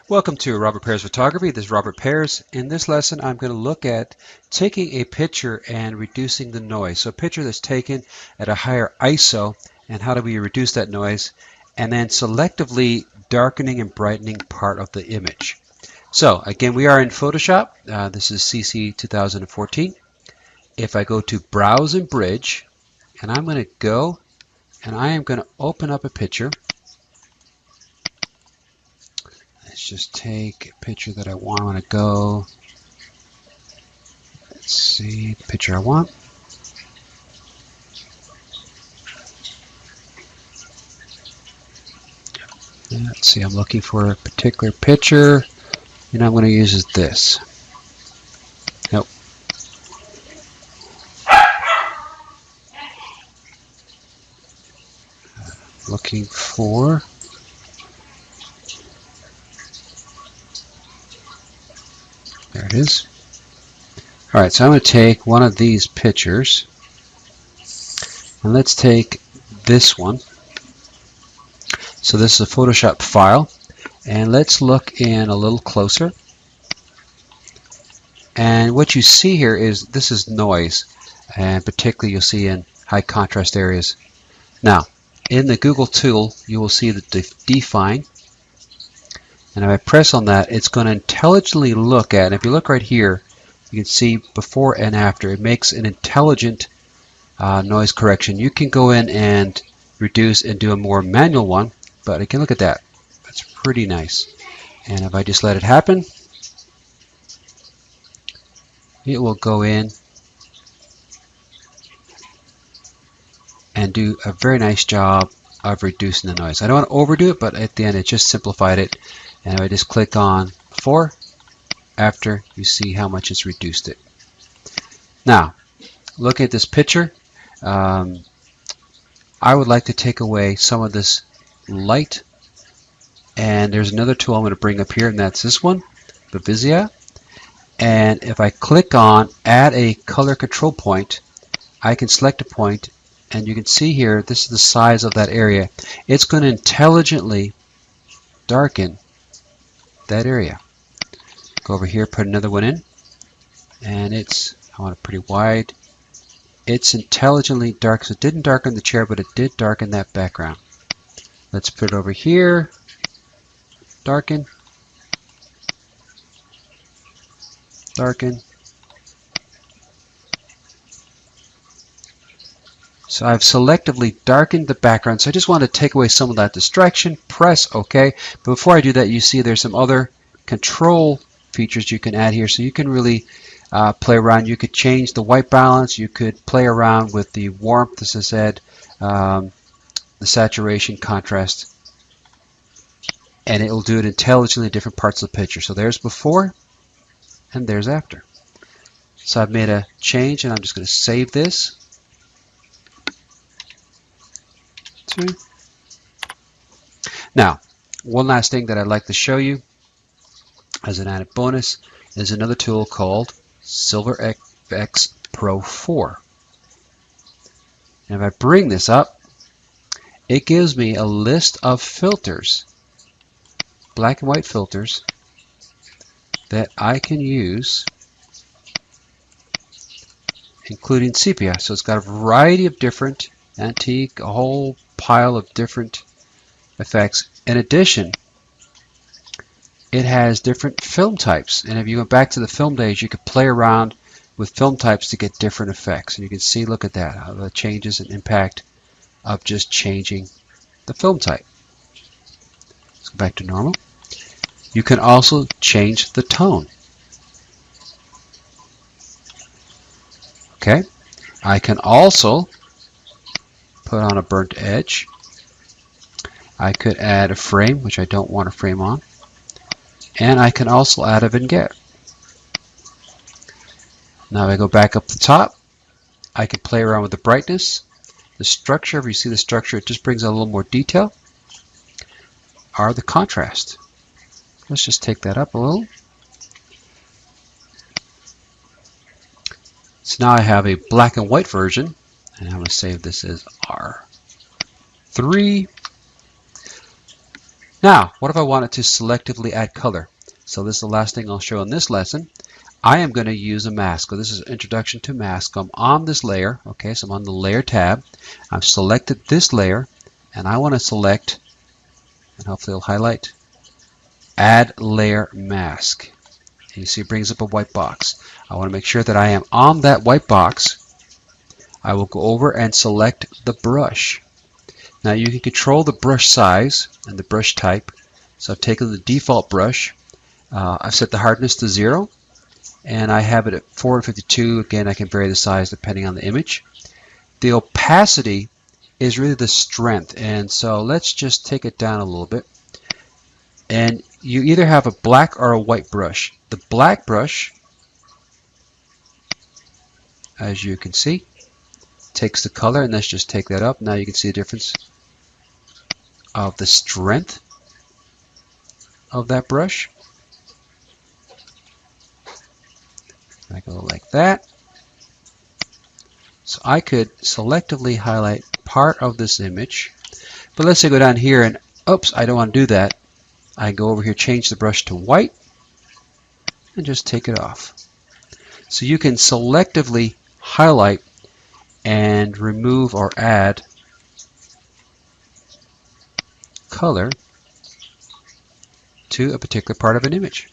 Welcome to Robert Pears Photography. This is Robert Pears. In this lesson, I'm going to look at taking a picture and reducing the noise. So a picture that's taken at a higher ISO, and how do we reduce that noise, and then selectively darkening and brightening part of the image. So again, we are in Photoshop. This is CC 2014. If I go to Browse and Bridge, and I'm going to go, and I am going to open up a picture. Let's just take a picture that I want. I want to go, let's see, the picture I want. Let's see, I'm looking for a particular picture, and I'm going to use this. Nope. Looking for, there it is. All right, so I'm going to take one of these pictures, and let's take this one. So this is a Photoshop file, and let's look in a little closer. And what you see here is this is noise, and particularly you'll see in high contrast areas. Now, in the Google tool, you will see the define, and if I press on that, it's going to intelligently look at, and if you look right here, you can see before and after. It makes an intelligent noise correction. You can go in and reduce and do a more manual one, but you can look at that. That's pretty nice. And if I just let it happen, it will go in and do a very nice job of reducing the noise. I don't want to overdo it, but at the end it just simplified it. And if I just click on before, after, you see how much it's reduced it. Now, look at this picture. I would like to take away some of this light, and there's another tool I'm going to bring up here, and that's this one, the Vizia. And if I click on add a color control point, I can select a point, and you can see here this is the size of that area. It's going to intelligently darken that area. Go over here, put another one in, and I want it pretty wide. It's intelligently dark, so it didn't darken the chair, but it did darken that background. Let's put it over here, darken, darken. So I've selectively darkened the background, so I just want to take away some of that distraction. Press OK. But before I do that, you see there's some other control features you can add here, so you can really play around. You could change the white balance, you could play around with the warmth, as I said, the saturation, contrast, and it will do it intelligently in different parts of the picture. So there's before and there's after. So I've made a change, and I'm just going to save this. Now, one last thing that I'd like to show you as an added bonus is another tool called SilverFX Pro 4. And if I bring this up, it gives me a list of filters, black and white filters, that I can use, including sepia. So it's got a variety of different antique, a whole pile of different effects. In addition, it has different film types, and if you go back to the film days, you could play around with film types to get different effects. And you can see, look at that, how the changes and impact of just changing the film type. Let's go back to normal. You can also change the tone. Okay, I can also put on a burnt edge. I could add a frame, which I don't want a frame on. And I can also add a vignette. Now if I go back up the top, I can play around with the brightness, the structure. If you see the structure, it just brings out a little more detail, or the contrast. Let's just take that up a little. So now I have a black and white version, and I'm going to save this as R3. Now, what if I wanted to selectively add color? So this is the last thing I'll show in this lesson. I am going to use a mask. So this is Introduction to Mask. I'm on this layer. Okay, so I'm on the Layer tab. I've selected this layer, and I want to select, and hopefully it'll highlight, Add Layer Mask. And you see it brings up a white box. I want to make sure that I am on that white box. I will go over and select the brush. Now you can control the brush size and the brush type. So I've taken the default brush. I've set the hardness to 0. And I have it at 452. Again, I can vary the size depending on the image. The opacity is really the strength, and so let's just take it down a little bit. And you either have a black or a white brush. The black brush, as you can see, takes the color, and let's just take that up. Now you can see the difference of the strength of that brush. I go like that. So I could selectively highlight part of this image. But let's say go down here and, oops, I don't want to do that. I go over here, change the brush to white, and just take it off. So you can selectively highlight and remove or add color to a particular part of an image.